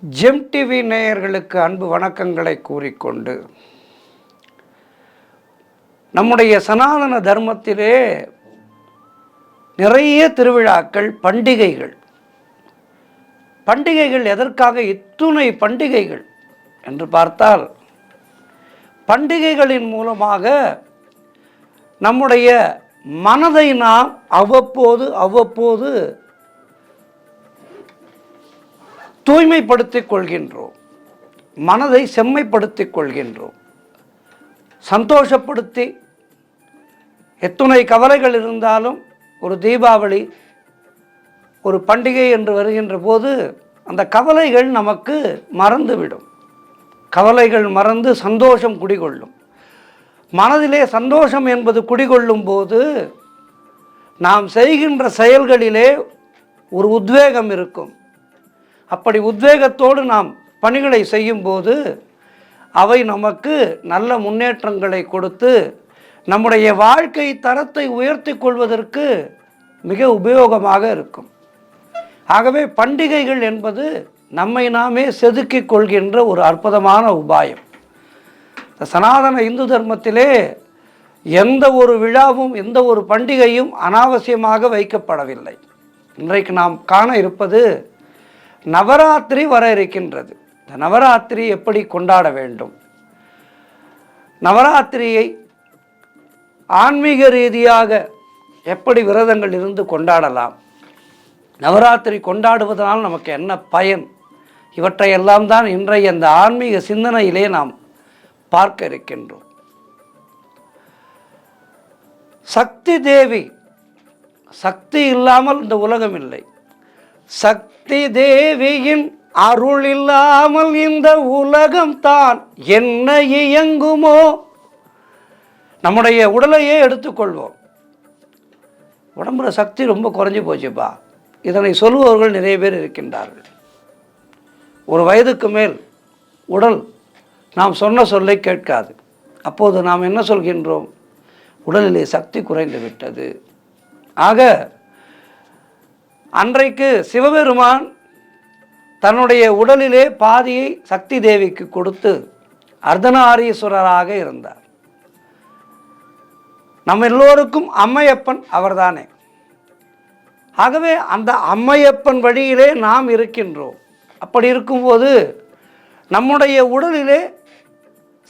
GeM TV நேயர்களுக்கு அன்பு வணக்கங்களை கூறிக்கொண்டு, நம்முடைய சனாதன தர்மத்திலே நிறைய திருவிழாக்கள், பண்டிகைகள் எதற்காக இத்துணை பண்டிகைகள் என்று பார்த்தால், பண்டிகைகளின் மூலமாக நம்முடைய மனதை நாம் அவ்வப்போது தூய்மைப்படுத்திக் கொள்கின்றோம், மனதை செம்மைப்படுத்திக் கொள்கின்றோம், சந்தோஷப்படுத்தி. எத்துணை கவலைகள் இருந்தாலும் ஒரு தீபாவளி, ஒரு பண்டிகை என்று வருகின்ற போது அந்த கவலைகள் நமக்கு மறந்துவிடும். கவலைகள் மறந்து சந்தோஷம் குடிகொள்ளும். மனதிலே சந்தோஷம் என்பது குடிகொள்ளும் போது நாம் செய்கின்ற செயல்களிலே ஒரு உத்வேகம் இருக்கும். அப்படி உத்வேகத்தோடு நாம் பணிகளை செய்யும்போது அவை நமக்கு நல்ல முன்னேற்றங்களை கொடுத்து நம்முடைய வாழ்க்கை தரத்தை உயர்த்தி கொள்வதற்கு மிக உபயோகமாக இருக்கும். ஆகவே பண்டிகைகள் என்பது நம்மை நாமே செதுக்கிக் கொள்கின்ற ஒரு அற்புதமான உபாயம். சனாதன இந்து தர்மத்திலே எந்த ஒரு விழாவும் எந்த ஒரு பண்டிகையும் அனாவசியமாக வைக்கப்படவில்லை. இன்றைக்கு நாம் காண இருப்பது நவராத்திரி வர இருக்கின்றது. இந்த நவராத்திரி எப்படி கொண்டாட வேண்டும், நவராத்திரியை ஆன்மீக ரீதியாக எப்படி விரதங்கள் இருந்து கொண்டாடலாம், நவராத்திரி கொண்டாடுவதனால் நமக்கு என்ன பயன், இவற்றையெல்லாம் தான் இன்றைய இந்த ஆன்மீக சிந்தனையிலே நாம் பார்க்க இருக்கின்றோம். சக்தி தேவி, சக்தி இல்லாமல் இந்த உலகம் இல்லை. சக்தி தேவியின் அருள் இல்லாமல் இந்த உலகம் தான் என்ன இயங்குமோ. நம்முடைய உடலையே எடுத்துக்கொள்வோம். உடம்புல சக்தி ரொம்ப குறைஞ்சி போச்சுப்பா, இதனை சொல்லுபவர்கள் நிறைய பேர் இருக்கின்றார்கள். ஒரு வயதுக்கு மேல் உடல் நாம் சொன்ன சொல்லை கேட்காது. அப்போது நாம் என்ன சொல்கின்றோம்? உடலிலே சக்தி குறைந்து விட்டது. ஆக அன்றைக்கு சிவபெருமான் தன்னுடைய உடலிலே பாதியை சக்தி தேவிக்கு கொடுத்து அர்த்தநாரீஸ்வரராக இருந்தார். நம்ம எல்லோருக்கும் அம்மையப்பன் அவர்தானே. ஆகவே அந்த அம்மையப்பன் வழியிலே நாம் இருக்கின்றோம். அப்படி இருக்கும்போது நம்முடைய உடலிலே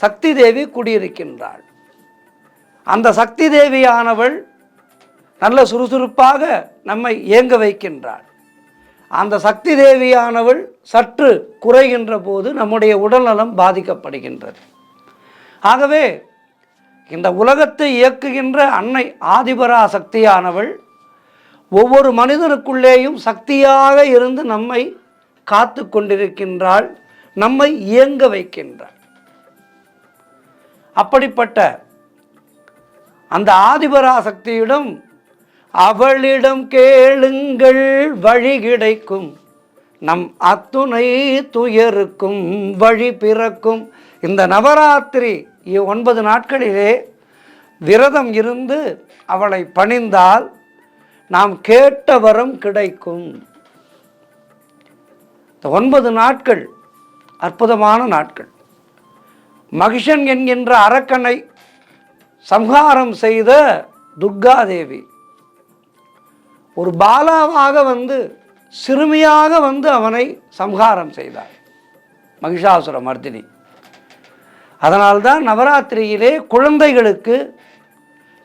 சக்தி தேவி குடியிருக்கின்றாள். அந்த சக்தி தேவியானவள் நல்ல சுறுசுறுப்பாக நம்மை இயங்க வைக்கின்றாள். அந்த சக்தி தேவியானவள் சற்று குறைகின்ற போது நம்முடைய உடல்நலம் பாதிக்கப்படுகின்றது. ஆகவே இந்த உலகத்தை இயக்குகின்ற அன்னை ஆதிபரா சக்தியானவள் ஒவ்வொரு மனிதனுக்குள்ளேயும் சக்தியாக இருந்து நம்மை காத்து கொண்டிருக்கின்றாள், நம்மை இயங்க வைக்கின்றாள். அப்படிப்பட்ட அந்த ஆதிபரா சக்தியிடம், அவளிடம் கேளுங்கள் வழி கிடைக்கும், நம் அத்துணை துயருக்கும் வழி பிறக்கும். இந்த நவராத்திரி 9 நாட்களிலே விரதம் இருந்து அவளை பணிந்தால் நாம் கேட்ட வரம் கிடைக்கும். இந்த 9 நாட்கள் அற்புதமான நாட்கள். மகிஷன் என்கின்ற அரக்கனை சம்ஹாரம் செய்த துர்காதேவி ஒரு பாலாவாக வந்து, சிறுமியாக வந்து அவனை சம்ஹாரம் செய்தார், மகிஷாசுர மர்தினி. அதனால்தான் நவராத்திரியிலே குழந்தைகளுக்கு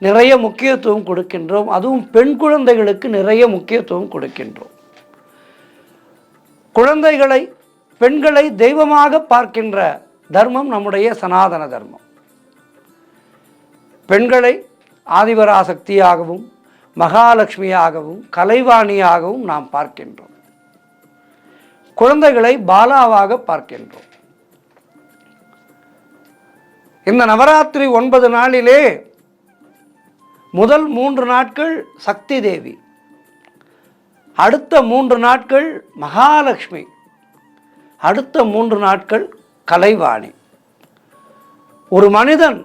நிறைய முக்கியத்துவம் கொடுக்கின்றோம். அதுவும் பெண் குழந்தைகளுக்கு நிறைய முக்கியத்துவம் கொடுக்கின்றோம். குழந்தைகளை, பெண்களை தெய்வமாக பார்க்கின்ற தர்மம் நம்முடைய சனாதன தர்மம். பெண்களை ஆதிபராசக்தியாகவும் மகாலட்சுமியாகவும் கலைவாணியாகவும் நாம் பார்க்கின்றோம். குழந்தைகளை பாலாவாக பார்க்கின்றோம். இந்த நவராத்திரி 9 நாளிலே முதல் 3 நாட்கள் சக்தி தேவி, அடுத்த 3 நாட்கள் மகாலட்சுமி, அடுத்த 3 நாட்கள் கலைவாணி. ஒரு மனிதன்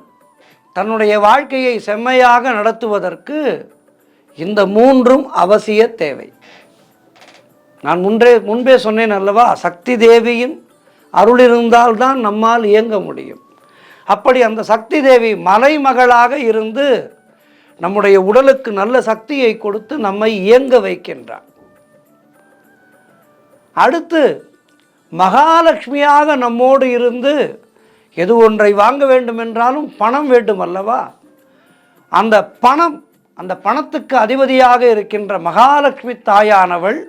தன்னுடைய வாழ்க்கையை செம்மையாக நடத்துவதற்கு இந்த 3ம் அவசிய தேவை. நான் முன்பே சொன்னேன் அல்லவா, சக்தி தேவியின் அருள் இருந்தால்தான் நம்மால் இயங்க முடியும். அப்படி அந்த சக்தி தேவி மலைமகளாக இருந்து நம்முடைய உடலுக்கு நல்ல சக்தியை கொடுத்து நம்மை இயங்க வைக்கின்றார். அடுத்து மகாலட்சுமியாக நம்மோடு இருந்து எது ஒன்றை வாங்க வேண்டும் என்றாலும் பணம் வேண்டும் அல்லவா, அந்த பணத்துக்கு அதிபதியாக இருக்கின்ற மகாலட்சுமி தாயானவள்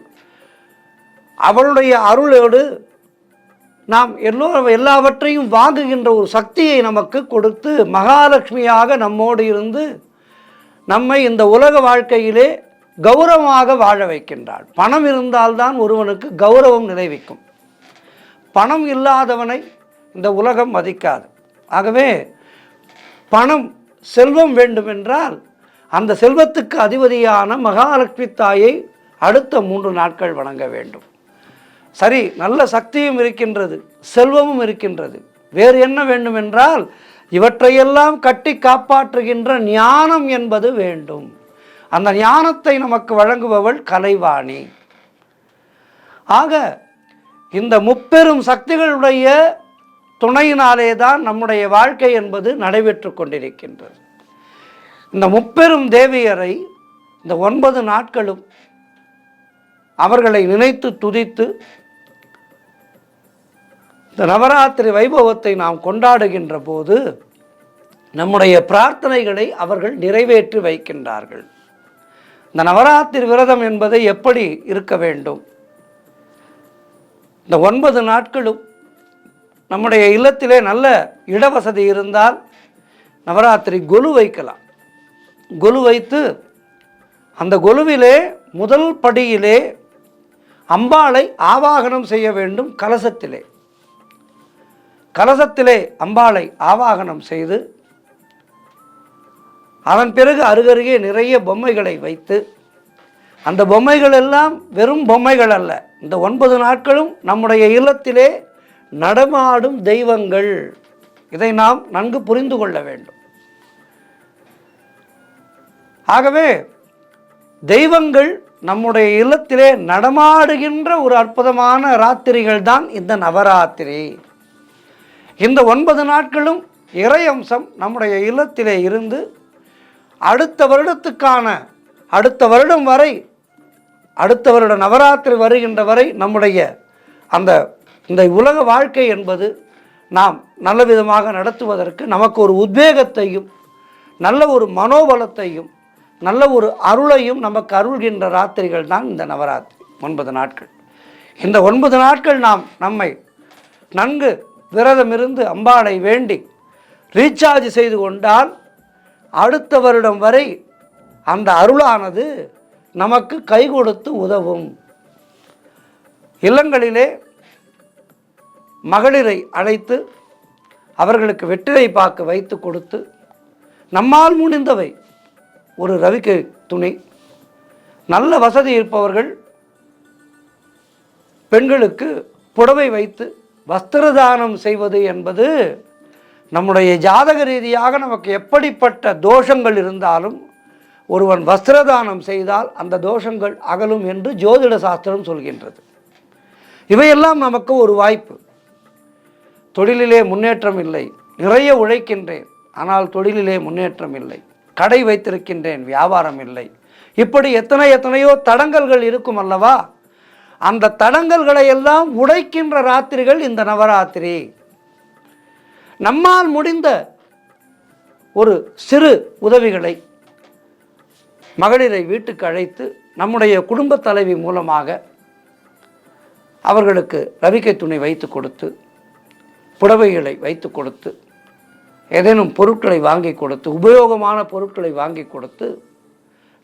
அவளுடைய அருளோடு நாம் எல்லாவற்றையும் வாங்குகின்ற ஒரு சக்தியை நமக்கு கொடுத்து மகாலட்சுமியாக நம்மோடு இருந்து நம்மை இந்த உலக வாழ்க்கையிலே கௌரவமாக வாழ வைக்கின்றாள். பணம் இருந்தால்தான் ஒருவனுக்கு கௌரவம் நிலைவிக்கும். பணம் இல்லாதவனை இந்த உலகம் மதிக்காது. ஆகவே பணம் செல்வம் வேண்டுமென்றால் அந்த செல்வத்துக்கு அதிபதியான மகாலட்சுமி தாயை அடுத்த 3 நாட்கள் வணங்க வேண்டும். சரி, நல்ல சக்தியும் இருக்கின்றது, செல்வமும் இருக்கின்றது, வேறு என்ன வேண்டுமென்றால் இவற்றையெல்லாம் கட்டி காப்பாற்றுகின்ற ஞானம் என்பது வேண்டும். அந்த ஞானத்தை நமக்கு வழங்குபவள் கலைவாணி. ஆக இந்த முப்பெரும் சக்திகளுடைய துணையினாலே தான் நம்முடைய வாழ்க்கை என்பது நடைபெற்று கொண்டிருக்கின்றது. இந்த முப்பெரும் தேவியரை இந்த 9 நாட்களும் அவர்களை நினைத்து துதித்து இந்த நவராத்திரி வைபவத்தை நாம் கொண்டாடுகின்ற போது நம்முடைய பிரார்த்தனைகளை அவர்கள் நிறைவேற்றி வைக்கின்றார்கள். இந்த நவராத்திரி விரதம் என்பதை எப்படி இருக்க வேண்டும்? இந்த 9 நாட்களும் நம்முடைய இல்லத்திலே நல்ல இடவசதி இருந்தால் நவராத்திரி கொலு வைக்கலாம். கொலு வைத்து அந்த கொலுவிலே முதல் படியிலே அம்பாளை ஆவாகனம் செய்ய வேண்டும். கலசத்திலே அம்பாளை ஆவாகனம் செய்து அதன் பிறகு அருகருகே நிறைய பொம்மைகளை வைத்து, அந்த பொம்மைகள் எல்லாம் வெறும் பொம்மைகள் அல்ல, இந்த 9 நாட்களும் நம்முடைய இல்லத்திலே நடமாடும் தெய்வங்கள். இதை நாம் நன்கு புரிந்து கொள்ள வேண்டும். ஆகவே தெய்வங்கள் நம்முடைய இல்லத்திலே நடமாடுகின்ற ஒரு அற்புதமான ராத்திரிகள் தான் இந்த நவராத்திரி. இந்த 9 நாட்களும் இறை அம்சம் நம்முடைய இல்லத்திலே இருந்து அடுத்த வருடம் வரை, அடுத்த வருட நவராத்திரி வருகின்ற வரை நம்முடைய இந்த உலக வாழ்க்கை என்பது நாம் நல்ல விதமாக நடத்துவதற்கு நமக்கு ஒரு உத்வேகத்தையும் நல்ல ஒரு மனோபலத்தையும் நல்ல ஒரு அருளையும் நமக்கு அருள்கின்ற ராத்திரிகள் தான் இந்த நவராத்திரி 9 நாட்கள். இந்த 9 நாட்கள் நாம் நம்மை நன்கு விரதம் இருந்து அம்பாளை வேண்டி ரீசார்ஜ் செய்து கொண்டால் அடுத்த வருடம் வரை அந்த அருளானது நமக்கு கை கொடுத்து உதவும். இல்லங்களிலே மகளிரை அழைத்து அவர்களுக்கு வெற்றிலை பாக்கு வைத்து கொடுத்து, நம்மால் முடிந்தவை ஒரு ரவிக்கை துணி, நல்ல வசதி இருப்பவர்கள் பெண்களுக்கு புடவை வைத்து வஸ்திரதானம் செய்வது என்பது நம்முடைய ஜாதக ரீதியாக நமக்கு எப்படிப்பட்ட தோஷங்கள் இருந்தாலும் ஒருவன் வஸ்திரதானம் செய்தால் அந்த தோஷங்கள் அகலும் என்று ஜோதிட சாஸ்திரம் சொல்கின்றது. இவையெல்லாம் நமக்கு ஒரு வாய்ப்பு. தொழிலிலே முன்னேற்றம் இல்லை, நிறைய உழைக்கின்றேன் ஆனால் தொழிலிலே முன்னேற்றம் இல்லை, கடை வைத்திருக்கின்றேன் வியாபாரம் இல்லை, இப்படி எத்தனையோ தடங்கல்கள் இருக்கும் அல்லவா? அந்த தடங்கல்களை எல்லாம் உடைக்கின்ற ராத்திரிகள் இந்த நவராத்திரி. நம்மால் முடிந்த ஒரு சிறு உதவிகளை மகளிரை வீட்டுக்கு அழைத்து நம்முடைய குடும்ப தலைவி மூலமாக அவர்களுக்கு ரவிக்கை துணி வைத்து கொடுத்து, புடவைகளை வைத்து கொடுத்து, ஏதேனும் பொருட்களை வாங்கி கொடுத்து, உபயோகமான பொருட்களை வாங்கி கொடுத்து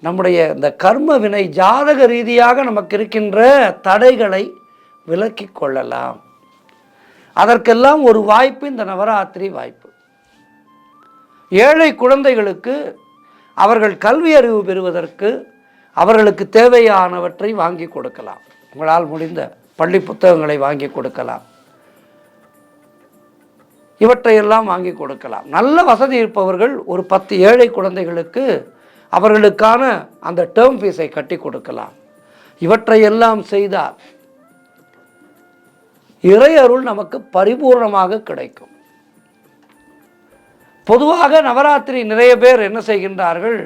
நம்முடைய இந்த கர்ம வினை ஜாதக ரீதியாக நமக்கு இருக்கின்ற தடைகளை விலக்கி கொள்ளலாம். அதற்கெல்லாம் ஒரு வாய்ப்பு இந்த நவராத்திரி வாய்ப்பு. ஏழை குழந்தைகளுக்கு அவர்கள் கல்வி அறிவு பெறுவதற்கு அவர்களுக்கு தேவையானவற்றை வாங்கி கொடுக்கலாம். உங்களால் முடிந்த பள்ளி புத்தகங்களை வாங்கி கொடுக்கலாம், இவற்றையெல்லாம் வாங்கி கொடுக்கலாம். நல்ல வசதி இருப்பவர்கள் ஒரு 10 ஏழை குழந்தைகளுக்கு அவர்களுக்கான அந்த டேர்ம் ஃபீஸை கட்டி கொடுக்கலாம். இவற்றையெல்லாம் செய்தால் இறை அருள் நமக்கு பரிபூர்ணமாக கிடைக்கும். பொதுவாக நவராத்திரி நிறைய பேர் என்ன செய்கின்றார்கள்,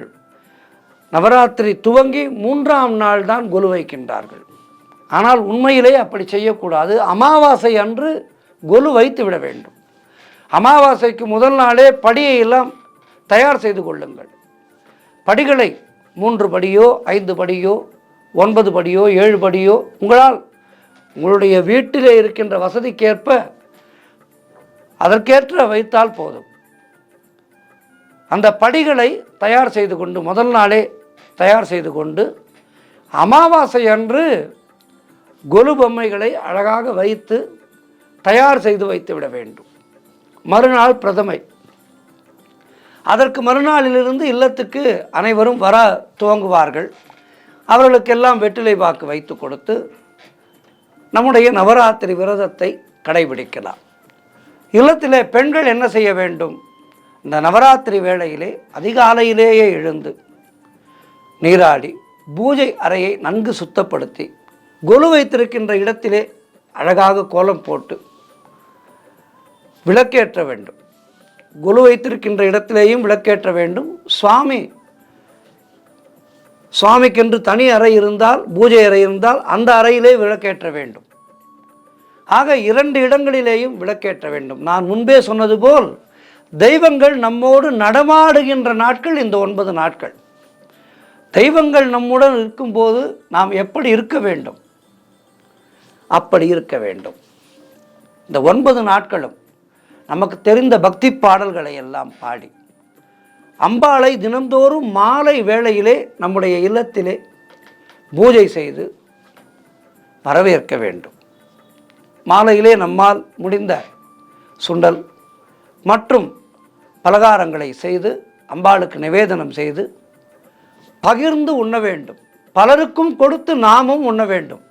நவராத்திரி துவங்கி 3ஆம் நாள் தான் கொலு வைக்கின்றார்கள். ஆனால் உண்மையிலே அப்படி செய்யக்கூடாது. அமாவாசை அன்று கொலு வைத்து விட வேண்டும். அமாவாசைக்கு முதல் நாளே படியை எல்லாம் தயார் செய்து கொள்ளுங்கள். படிகளை 3 படியோ 5 படியோ 9 படியோ 7 படியோ உங்களுடைய வீட்டிலே இருக்கின்ற வசதிக்கேற்ப அதற்கேற்ற வைத்தால் போதும். அந்த படிகளை தயார் செய்து கொண்டு முதல் நாளே தயார் செய்து கொண்டு அமாவாசை அன்று கொலு பொம்மைகளை அழகாக வைத்து தயார் செய்து வைத்து விட வேண்டும். மறுநாள் பிரதமை. அதற்கு மறுநாளிலிருந்து இல்லத்துக்கு அனைவரும் வர துவங்குவார்கள். அவர்களுக்கெல்லாம் வெற்றிலை பாக்கு வைத்து கொடுத்து நம்முடைய நவராத்திரி விரதத்தை கடைபிடிக்கலாம். இல்லத்திலே பெண்கள் என்ன செய்ய வேண்டும், இந்த நவராத்திரி வேளையிலே அதிகாலையிலேயே எழுந்து நீராடி பூஜை அறையை நன்கு சுத்தப்படுத்தி கொலு வைத்திருக்கின்ற இடத்திலே அழகாக கோலம் போட்டு விளக்கேற்ற வேண்டும். கொலு வைத்திருக்கின்ற இடத்திலேயும் விளக்கேற்ற வேண்டும். சுவாமிக்கென்று தனி அறை இருந்தால், பூஜை அறை இருந்தால் அந்த அறையிலே விளக்கேற்ற வேண்டும். ஆக 2 இடங்களிலேயும் விளக்கேற்ற வேண்டும். நான் முன்பே சொன்னது போல் தெய்வங்கள் நம்மோடு நடமாடுகின்ற நாட்கள் இந்த 9 நாட்கள். தெய்வங்கள் நம்முடன் இருக்கும்போது நாம் எப்படி இருக்க வேண்டும், அப்படி இருக்க வேண்டும். இந்த 9 நாட்களும் நமக்கு தெரிந்த பக்தி பாடல்களை எல்லாம் பாடி அம்பாளை தினந்தோறும் மாலை வேளையிலே நம்முடைய இல்லத்திலே பூஜை செய்து வரவேற்க வேண்டும். மாலையிலே நம்மால் முடிந்த சுண்டல் மற்றும் பலகாரங்களை செய்து அம்பாளுக்கு நிவேதனம் செய்து பகிர்ந்து உண்ண வேண்டும். பலருக்கும் கொடுத்து நாமும் உண்ண வேண்டும்.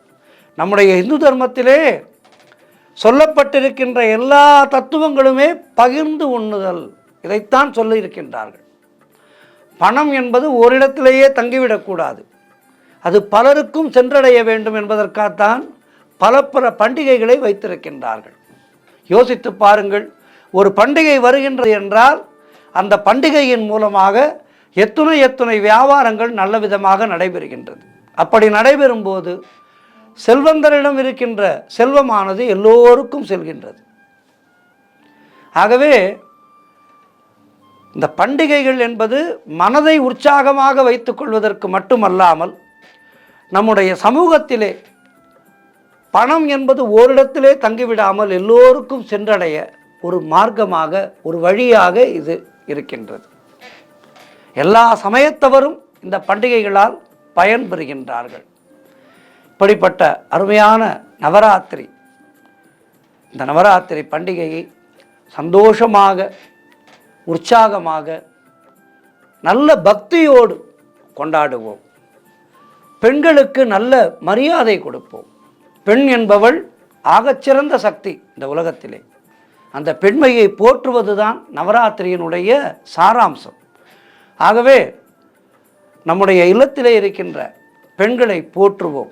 நம்முடைய இந்து தர்மத்திலே சொல்லப்பட்டிருக்கின்ற எல்லா தத்துவங்களுமே பகிர்ந்து உண்ணுதல், இதைத்தான் சொல்லியிருக்கின்றார்கள். பணம் என்பது ஓரிடத்திலேயே தங்கிவிடக்கூடாது, அது பலருக்கும் சென்றடைய வேண்டும் என்பதற்காகத்தான் பல பண்டிகைகளை வைத்திருக்கின்றார்கள். யோசித்து பாருங்கள், ஒரு பண்டிகை வருகின்றது என்றால் அந்த பண்டிகையின் மூலமாக எத்துணை வியாபாரங்கள் நல்ல விதமாக நடைபெறுகின்றது. அப்படி நடைபெறும் போது செல்வந்தரிடம் இருக்கின்ற செல்வமானது எல்லோருக்கும் செல்கின்றது. ஆகவே இந்த பண்டிகைகள் என்பது மனதை உற்சாகமாக வைத்துக் கொள்வதற்கு மட்டுமல்லாமல் நம்முடைய சமூகத்திலே பணம் என்பது ஓரிடத்திலே தங்கிவிடாமல் எல்லோருக்கும் சென்றடைய ஒரு மார்க்கமாக, ஒரு வழியாக இது இருக்கின்றது. எல்லா சமயத்தவரும் இந்த பண்டிகைகளால் பயன்பெறுகின்றார்கள். இப்படிப்பட்ட அருமையான நவராத்திரி, இந்த நவராத்திரி பண்டிகையை சந்தோஷமாக, உற்சாகமாக, நல்ல பக்தியோடு கொண்டாடுவோம். பெண்களுக்கு நல்ல மரியாதை கொடுப்போம். பெண் என்பவள் ஆகச்சிறந்த சக்தி இந்த உலகத்திலே. அந்த பெண்மையை போற்றுவதுதான் நவராத்திரியினுடைய சாராம்சம். ஆகவே நம்முடைய இல்லத்திலே இருக்கின்ற பெண்களை போற்றுவோம்.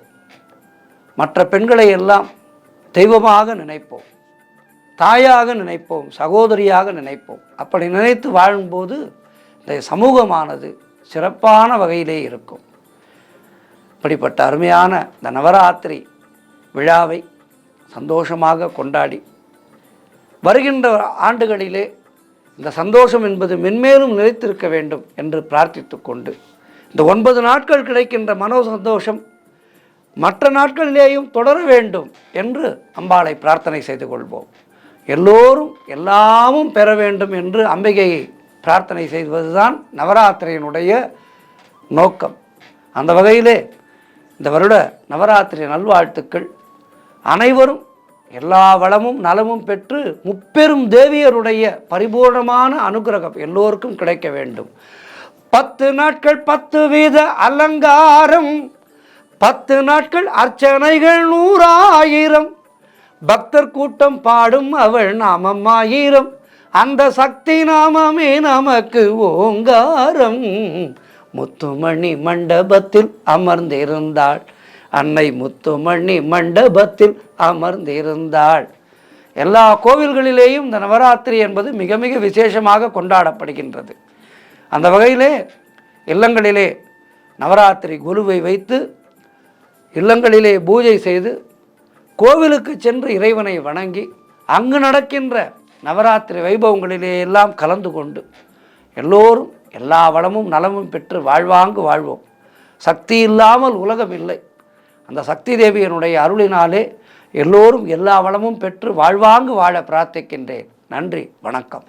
மற்ற பெண்களை எல்லாம் தெய்வமாக நினைப்போம், தாயாக நினைப்போம், சகோதரியாக நினைப்போம். அப்படி நினைத்து வாழும்போது இந்த சமூகமானது சிறப்பான வகையிலே இருக்கும். இப்படிப்பட்ட அருமையான இந்த நவராத்திரி விழாவை சந்தோஷமாக கொண்டாடி வருகின்ற ஆண்டுகளிலே இந்த சந்தோஷம் என்பது மென்மேலும் நிலைத்திருக்க வேண்டும் என்று பிரார்த்தித்து கொண்டு, இந்த 9 நாட்கள் கிடைக்கின்ற மனோ சந்தோஷம் மற்ற நாட்களிலேயும் தொடர வேண்டும் என்று அம்பாளை பிரார்த்தனை செய்து கொள்வோம். எல்லோரும் எல்லாமும் பெற வேண்டும் என்று அம்பிகையை பிரார்த்தனை செய்வதுதான் நவராத்திரியினுடைய நோக்கம். அந்த வகையிலே இந்த வருட நவராத்திரி நல்வாழ்த்துக்கள். அனைவரும் எல்லா வளமும் நலமும் பெற்று முப்பெரும் தேவியருடைய பரிபூர்ணமான அனுகிரகம் எல்லோருக்கும் கிடைக்க வேண்டும். 10 நாட்கள் 10 வீத அலங்காரம், 10 நாட்கள் அர்ச்சனைகள் 100,000, பக்தர் கூட்டம் பாடும் அவள் நாமம் 1000, அந்த சக்தி நாமமே நமக்கு ஓங்காரம். முத்துமணி மண்டபத்தில் அமர்ந்திருந்தாள் அன்னை முத்துமணி மண்டபத்தில் அமர்ந்திருந்தாள். எல்லா கோவில்களிலேயும் இந்த நவராத்திரி என்பது மிக மிக விசேஷமாக கொண்டாடப்படுகின்றது. அந்த வகையிலே இல்லங்களிலே நவராத்திரி குருவை வைத்து இல்லங்களிலே பூஜை செய்து கோவிலுக்கு சென்று இறைவனை வணங்கி அங்கு நடக்கின்ற நவராத்திரி வைபவங்களிலே எல்லாம் கலந்து கொண்டு எல்லோரும் எல்லா வளமும் நலமும் பெற்று வாழ்வாங்கு வாழ்வோம். சக்தி இல்லாமல் உலகம் இல்லை. அந்த சக்தி தேவியனுடைய அருளினாலே எல்லோரும் எல்லா வளமும் பெற்று வாழ்வாங்கு வாழ பிரார்த்திக்கின்றேன். நன்றி, வணக்கம்.